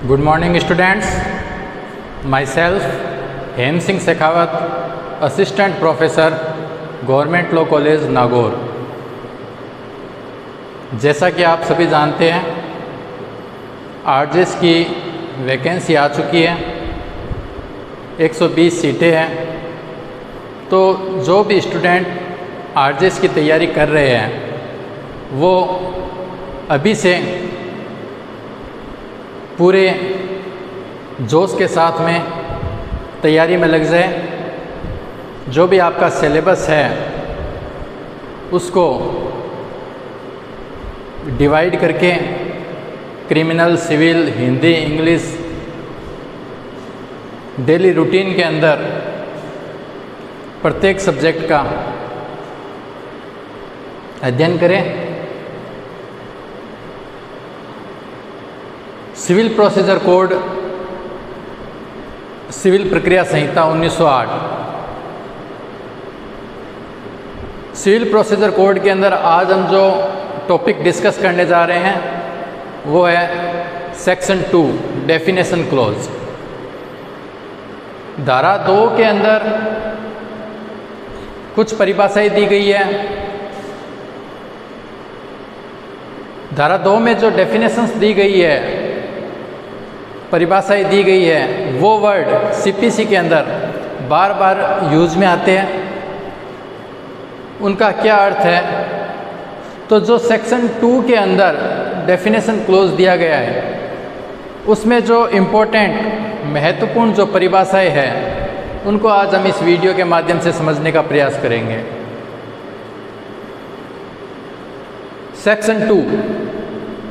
Good morning students, myself Hem Singh Shekhawat, assistant professor government law college Nagaur. जैसा कि आप सभी जानते हैं आरजेएस की वैकेंसी आ चुकी है, 120 सीटें हैं। तो जो भी स्टूडेंट आरजेएस की तैयारी कर रहे हैं वो अभी से पूरे जोश के साथ में तैयारी में लग जाए। जो भी आपका सिलेबस है उसको डिवाइड करके criminal, civil, Hindi, English daily routine के अंदर प्रत्येक सब्जेक्ट का अध्ययन करें। सिविल प्रोसीजर कोड, सिविल प्रक्रिया संहिता 1908, सिविल प्रोसीजर कोड के अंदर आज हम जो टॉपिक डिस्कस करने जा रहे हैं वो है सेक्शन 2 डेफिनेशन क्लॉज। धारा 2 के अंदर कुछ परिभाषाएं दी गई है। धारा 2 में जो डेफिनेशंस दी गई है, परिभाषाएं दी गई है, वो वर्ड सीपीसी के अंदर बार बार यूज में आते हैं। उनका क्या अर्थ है? तो जो सेक्शन 2 के अंदर डेफिनेशन क्लोज दिया गया है उसमें जो इम्पोर्टेंट महत्वपूर्ण जो परिभाषाएं हैं उनको आज हम इस वीडियो के माध्यम से समझने का प्रयास करेंगे।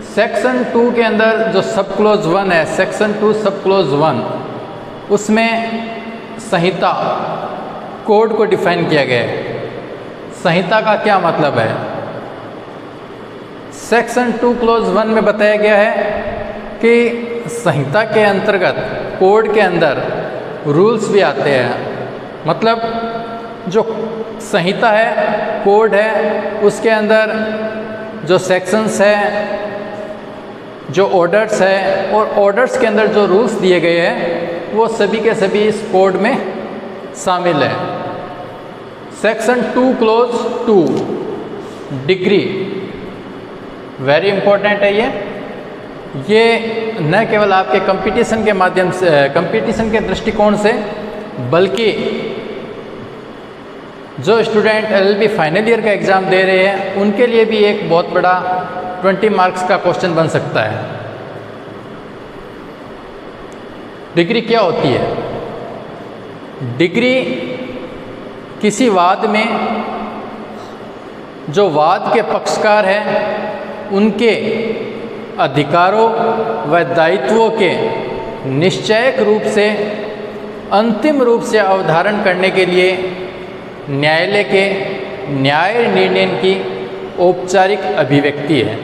सेक्शन 2 के अंदर जो सब क्लोज 1 है, सेक्शन 2 सब क्लोज 1, उसमें संहिता कोड को डिफाइन किया गया है। संहिता का क्या मतलब है? सेक्शन 2 क्लोज 1 में बताया गया है कि संहिता के अंतर्गत कोड के अंदर रूल्स भी आते हैं। मतलब जो संहिता है, कोड है, उसके अंदर जो सेक्शंस है, जो ऑर्डर्स है और ऑर्डर्स के अंदर जो रूल्स दिए गए हैं वो सभी के सभी इस कोड में शामिल है। Section 2 close 2 degree, very important है ये न केवल आपके कंपटीशन के माध्यम से, कंपटीशन के दृष्टिकोण से, बल्कि जो स्टूडेंट एलएलबी फाइनल ईयर का एग्ज़ाम दे रहे हैं उनके लिए भी एक बहुत बड़ा 20 मार्क्स का क्वेश्चन बन सकता है। डिग्री क्या होती है? डिग्री किसी वाद में जो वाद के पक्षकार हैं उनके अधिकारों व दायित्वों के निश्चयक रूप से, अंतिम रूप से अवधारण करने के लिए न्यायालय के न्याय निर्णय की औपचारिक अभिव्यक्ति है।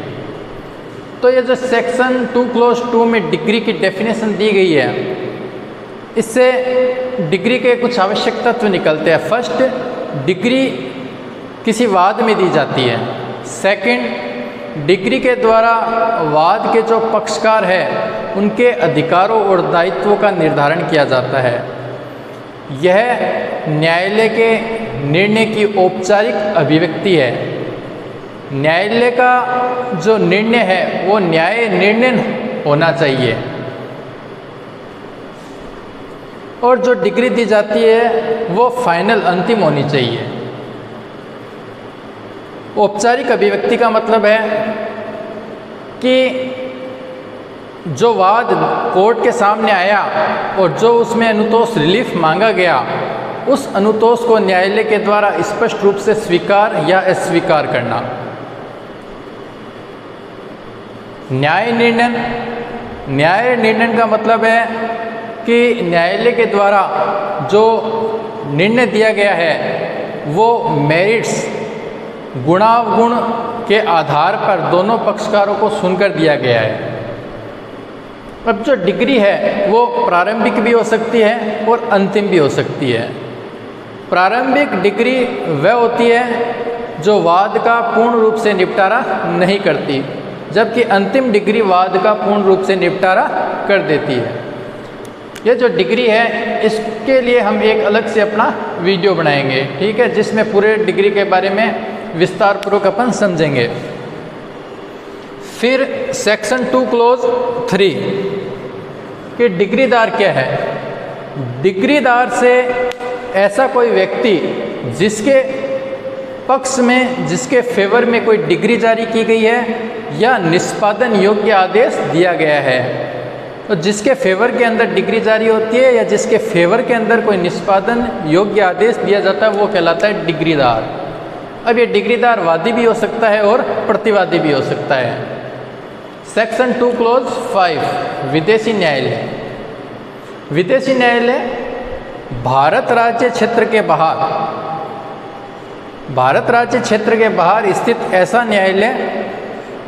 तो ये जो सेक्शन 2 क्लोज 2 में डिग्री की डेफिनेशन दी गई है, इससे डिग्री के कुछ आवश्यक तत्व निकलते हैं। फर्स्ट, डिग्री किसी वाद में दी जाती है। सेकंड, डिग्री के द्वारा वाद के जो पक्षकार हैं उनके अधिकारों और दायित्वों का निर्धारण किया जाता है। यह न्यायालय के निर्णय की औपचारिक अभिव्यक्ति है। न्यायालय का जो निर्णय है वो न्याय निर्णय होना चाहिए। और जो डिग्री दी जाती है वो फाइनल, अंतिम होनी चाहिए। औपचारिक अभिव्यक्ति का मतलब है कि जो वाद कोर्ट के सामने आया और जो उसमें अनुतोष रिलीफ मांगा गया, उस अनुतोष को न्यायालय के द्वारा स्पष्ट रूप से स्वीकार या अस्वीकार करना। न्याय निर्णय का मतलब है कि न्यायालय के द्वारा जो निर्णय दिया गया है वो मेरिट्स, गुणावगुण के आधार पर दोनों पक्षकारों को सुनकर दिया गया है। अब जो डिग्री है वो प्रारंभिक भी हो सकती है और अंतिम भी हो सकती है। प्रारंभिक डिग्री वह होती है जो वाद का पूर्ण रूप से निपटारा नहीं करती, जबकि अंतिम डिग्री वाद का पूर्ण रूप से निपटारा कर देती है। ये जो डिग्री है इसके लिए हम एक अलग से अपना वीडियो बनाएंगे, ठीक है, जिसमें पूरे डिग्री के बारे में विस्तार पूर्वक अपन समझेंगे। फिर सेक्शन 2 क्लोज 3 कि डिग्रीदार क्या है। डिग्रीदार से ऐसा कोई व्यक्ति जिसके पक्ष में, जिसके फेवर में कोई डिग्री जारी की गई है या निष्पादन योग्य आदेश दिया गया है। तो जिसके फेवर के अंदर डिग्री जारी होती है या जिसके फेवर के अंदर कोई निष्पादन योग्य आदेश दिया जाता है वो कहलाता है डिग्रीदार। अब ये डिग्रीदार वादी भी हो सकता है और प्रतिवादी भी हो सकता है। सेक्शन 2 क्लोज 5 विदेशी न्यायालय। विदेशी न्यायालय भारत राज्य क्षेत्र के बाहर, भारत राज्य क्षेत्र के बाहर स्थित ऐसा न्यायालय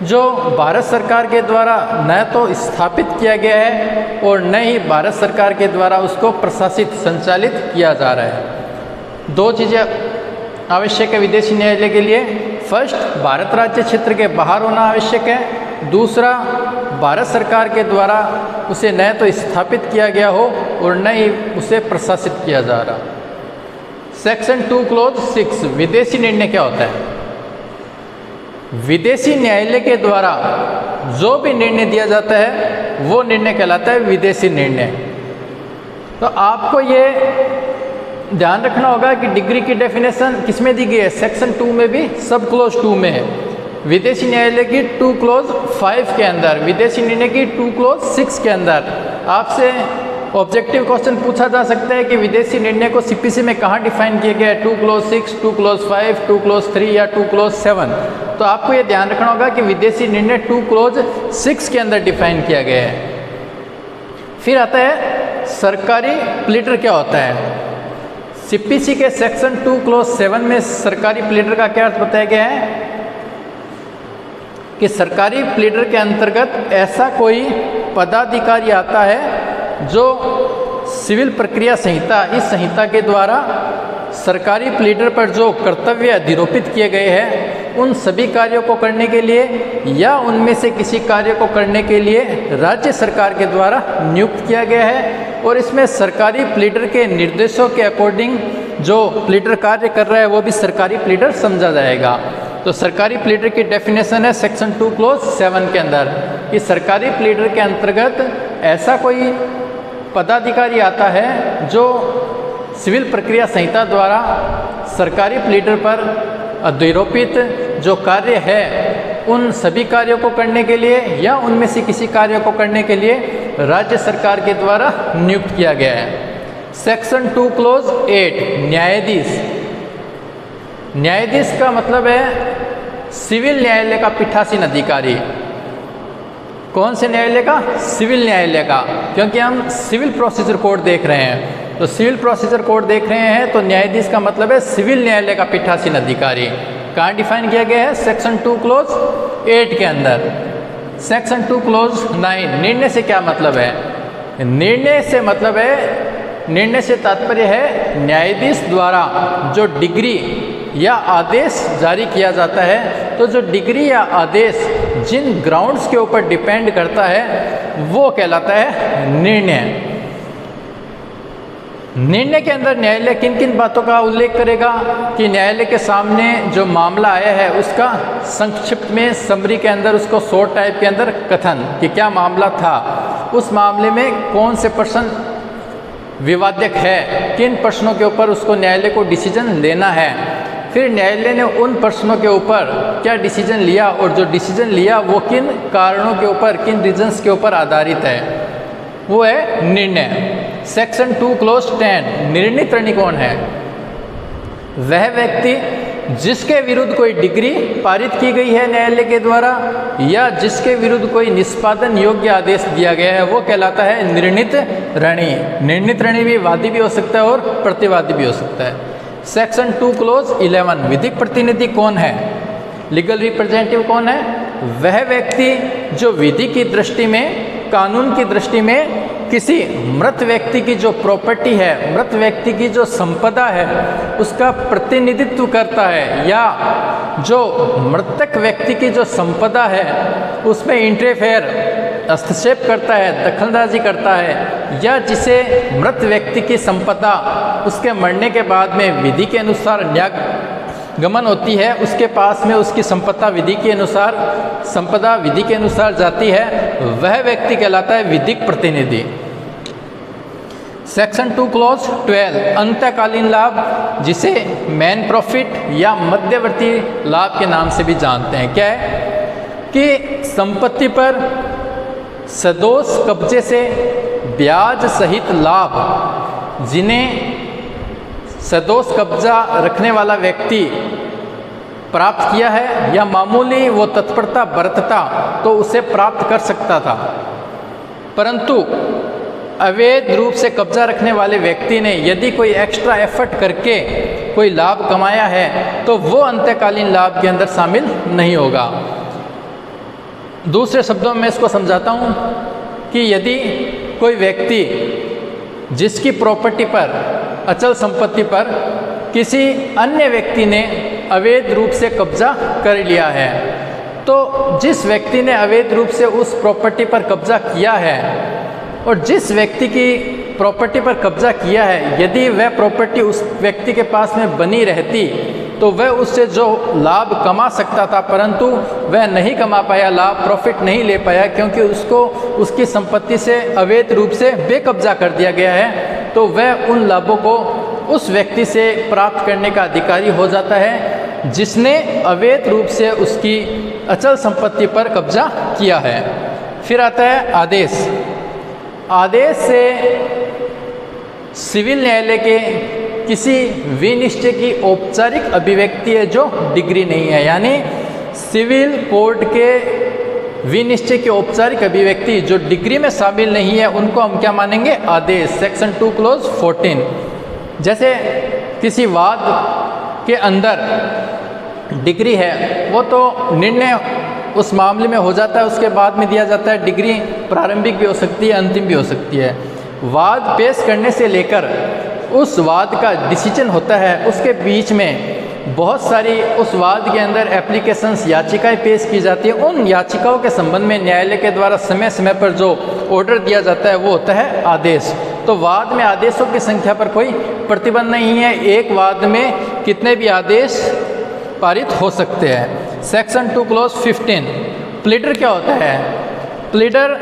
जो भारत सरकार के द्वारा न तो स्थापित किया गया है और न ही भारत सरकार के द्वारा उसको प्रशासित संचालित किया जा रहा है। दो चीज़ें आवश्यक है विदेशी न्यायालय के लिए। फर्स्ट, भारत राज्य क्षेत्र के बाहर होना आवश्यक है। दूसरा, भारत सरकार के द्वारा उसे न तो स्थापित किया गया हो और न ही उसे प्रशासित किया जा रहा। सेक्शन 2 क्लोज 6 विदेशी निर्णय क्या होता है। विदेशी न्यायालय के द्वारा जो भी निर्णय दिया जाता है वो निर्णय कहलाता है विदेशी निर्णय। तो आपको ये ध्यान रखना होगा कि डिग्री की डेफिनेशन किसमें दी गई है, सेक्शन 2 में भी, सब क्लोज 2 में है। विदेशी न्यायालय की 2 क्लोज 5 के अंदर, विदेशी निर्णय की 2 क्लोज 6 के अंदर आपसे ऑब्जेक्टिव क्वेश्चन पूछा जा सकता है कि विदेशी निर्णय को सीपीसी में कहाँ डिफाइन किया गया है, 2 क्लोज 6, 2 क्लोज 5, 2 क्लोज 3 या 2 क्लोज 7। तो आपको ये ध्यान रखना होगा कि विदेशी निर्णय 2 क्लोज 6 के अंदर डिफाइन किया गया है। फिर आता है सरकारी प्लीडर क्या होता है। सीपीसी के सेक्शन 2 क्लोज 7 में सरकारी प्लीडर का क्या अर्थ बताया गया है कि सरकारी प्लीडर के अंतर्गत ऐसा कोई पदाधिकारी आता है जो सिविल प्रक्रिया संहिता, इस संहिता के द्वारा सरकारी प्लीडर पर जो कर्तव्य अधिरोपित किए गए हैं उन सभी कार्यों को करने के लिए या उनमें से किसी कार्य को करने के लिए राज्य सरकार के द्वारा नियुक्त किया गया है। और इसमें सरकारी प्लीडर के निर्देशों के अकॉर्डिंग जो प्लीडर कार्य कर रहा है वो भी सरकारी प्लीडर समझा जाएगा। तो सरकारी प्लीडर की डेफिनेशन है सेक्शन 2 क्लोज 7 के अंदर कि सरकारी प्लीडर के अंतर्गत ऐसा कोई पदाधिकारी आता है जो सिविल प्रक्रिया संहिता द्वारा सरकारी प्लीडर पर अधिरोपित जो कार्य है उन सभी कार्यों को करने के लिए या उनमें से किसी कार्य को करने के लिए राज्य सरकार के द्वारा नियुक्त किया गया है। सेक्शन 2 क्लोज 8 न्यायाधीश। न्यायाधीश का मतलब है सिविल न्यायालय का पीठासीन अधिकारी। कौन से न्यायालय का? सिविल न्यायालय का, क्योंकि हम सिविल प्रोसीजर कोड देख रहे हैं। तो सिविल प्रोसीजर कोड देख रहे हैं तो न्यायाधीश का मतलब है सिविल न्यायालय का पीठासीन अधिकारी। कहाँ डिफाइन किया गया है? सेक्शन 2 क्लोज 8 के अंदर। सेक्शन 2 क्लोज 9 निर्णय से क्या मतलब है? निर्णय से मतलब है, निर्णय से तात्पर्य है न्यायाधीश द्वारा जो डिग्री या आदेश जारी किया जाता है। तो जो डिग्री या आदेश जिन ग्राउंड्स के ऊपर डिपेंड करता है वो कहलाता है निर्णय। निर्णय के अंदर न्यायालय किन किन बातों का उल्लेख करेगा कि न्यायालय के सामने जो मामला आया है उसका संक्षिप्त में समरी के अंदर, उसको शॉर्ट टाइप के अंदर कथन कि क्या मामला था, उस मामले में कौन से प्रश्न विवादक है, किन प्रश्नों के ऊपर उसको न्यायालय को डिसीजन लेना है। फिर न्यायालय ने उन प्रश्नों के ऊपर क्या डिसीजन लिया और जो डिसीजन लिया वो किन कारणों के ऊपर, किन रीजंस के ऊपर आधारित है, वो है निर्णय। सेक्शन 2 क्लोज 10 निर्णीत ऋणी कौन है? वह व्यक्ति जिसके विरुद्ध कोई डिग्री पारित की गई है न्यायालय के द्वारा या जिसके विरुद्ध कोई निष्पादन योग्य आदेश दिया गया है वो कहलाता है निर्णीत ऋणी। निर्णीत ऋणी भी वादी भी हो सकता है और प्रतिवादी भी हो सकता है। सेक्शन 2 क्लोज 11 विधिक प्रतिनिधि कौन है? लीगल रिप्रेजेंटेटिव कौन है? वह व्यक्ति जो विधि की दृष्टि में, कानून की दृष्टि में किसी मृत व्यक्ति की जो प्रॉपर्टी है, मृत व्यक्ति की जो संपदा है उसका प्रतिनिधित्व करता है या जो मृतक व्यक्ति की जो संपदा है उसमें इंटरफेयर, हस्तक्षेप करता है, दखलंदाजी करता है, या जिसे मृत व्यक्ति की संपदा उसके मरने के बाद में विधि के अनुसार न्यागमन होती है, उसके पास में उसकी संपदा विधि के अनुसार जाती है, वह व्यक्ति कहलाता है विधिक प्रतिनिधि। सेक्शन 2 क्लॉज 12 अंतकालीन लाभ, जिसे मेन प्रॉफिट या मध्यवर्ती लाभ के नाम से भी जानते हैं। क्या है कि संपत्ति पर सदोष कब्जे से ब्याज सहित लाभ, जिन्हें सदोष कब्जा रखने वाला व्यक्ति प्राप्त किया है या मामूली वो तत्परता बरतता तो उसे प्राप्त कर सकता था, परंतु अवैध रूप से कब्जा रखने वाले व्यक्ति ने यदि कोई एक्स्ट्रा एफर्ट करके कोई लाभ कमाया है तो वो अंतकालीन लाभ के अंदर शामिल नहीं होगा। दूसरे शब्दों में इसको समझाता हूँ कि यदि कोई व्यक्ति जिसकी प्रॉपर्टी पर, अचल संपत्ति पर किसी अन्य व्यक्ति ने अवैध रूप से कब्जा कर लिया है, तो जिस व्यक्ति ने अवैध रूप से उस प्रॉपर्टी पर कब्जा किया है और जिस व्यक्ति की प्रॉपर्टी पर कब्जा किया है, यदि वह प्रॉपर्टी उस व्यक्ति के पास में बनी रहती तो वह उससे जो लाभ कमा सकता था, परंतु वह नहीं कमा पाया, लाभ प्रॉफिट नहीं ले पाया, क्योंकि उसको उसकी संपत्ति से अवैध रूप से बेकब्जा कर दिया गया है, तो वह उन लाभों को उस व्यक्ति से प्राप्त करने का अधिकारी हो जाता है जिसने अवैध रूप से उसकी अचल संपत्ति पर कब्जा किया है। फिर आता है आदेश। आदेश से सिविल न्यायालय के किसी विनिश्चय की औपचारिक अभिव्यक्ति है जो डिग्री नहीं है, यानी सिविल कोर्ट के विनिश्चय की औपचारिक अभिव्यक्ति जो डिग्री में शामिल नहीं है उनको हम क्या मानेंगे? आदेश। Section 2 clause 14। जैसे किसी वाद के अंदर डिग्री है, वो तो निर्णय उस मामले में हो जाता है, उसके बाद में दिया जाता है। डिग्री प्रारंभिक भी हो सकती है, अंतिम भी हो सकती है। वाद पेश करने से लेकर उस वाद का डिसीजन होता है, उसके बीच में बहुत सारी उस वाद के अंदर एप्लीकेशंस, याचिकाएं पेश की जाती है। उन याचिकाओं के संबंध में न्यायालय के द्वारा समय समय पर जो ऑर्डर दिया जाता है वो होता है आदेश। तो वाद में आदेशों की संख्या पर कोई प्रतिबंध नहीं है, एक वाद में कितने भी आदेश पारित हो सकते हैं। Section 2 clause 15। प्लीडर क्या होता है? प्लीडर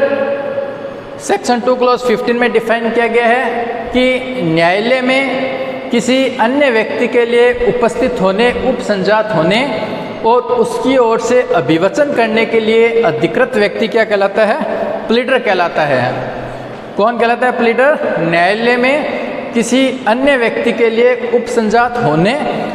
सेक्शन 2 क्लॉज 15 में डिफाइन किया गया है कि न्यायालय में किसी अन्य व्यक्ति के लिए उपस्थित होने, उपसंजात होने और उसकी ओर से अभिवचन करने के लिए अधिकृत व्यक्ति क्या कहलाता है? प्लीडर कहलाता है। कौन कहलाता है प्लीडर? न्यायालय में किसी अन्य व्यक्ति के लिए उपसंजात होने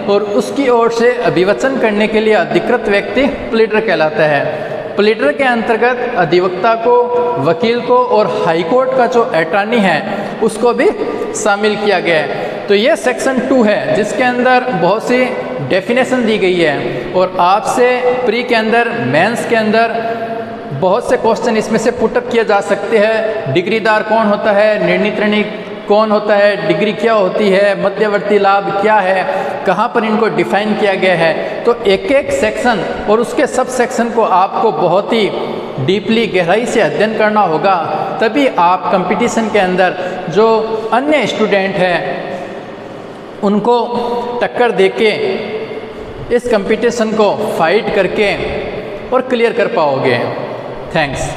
और उसकी ओर से अभिवचन करने के लिए अधिकृत व्यक्ति प्लीडर कहलाता है। प्लीडर के अंतर्गत अधिवक्ता को, वकील को और हाईकोर्ट का जो अटॉर्नी है उसको भी शामिल किया गया है। तो ये सेक्शन 2 है जिसके अंदर बहुत सी डेफिनेशन दी गई है और आपसे प्री के अंदर, मेंस के अंदर बहुत से क्वेश्चन इसमें से पुटअप किए जा सकते हैं। डिग्रीदार कौन होता है, निर्णीतरणी कौन होता है, डिग्री क्या होती है, मध्यवर्ती लाभ क्या है, कहाँ पर इनको डिफाइन किया गया है। तो एक एक सेक्शन और उसके सब सेक्शन को आपको बहुत ही डीपली, गहराई से अध्ययन करना होगा, तभी आप कंपटीशन के अंदर जो अन्य स्टूडेंट हैं उनको टक्कर देके इस कंपटीशन को फाइट करके और क्लियर कर पाओगे। थैंक्स।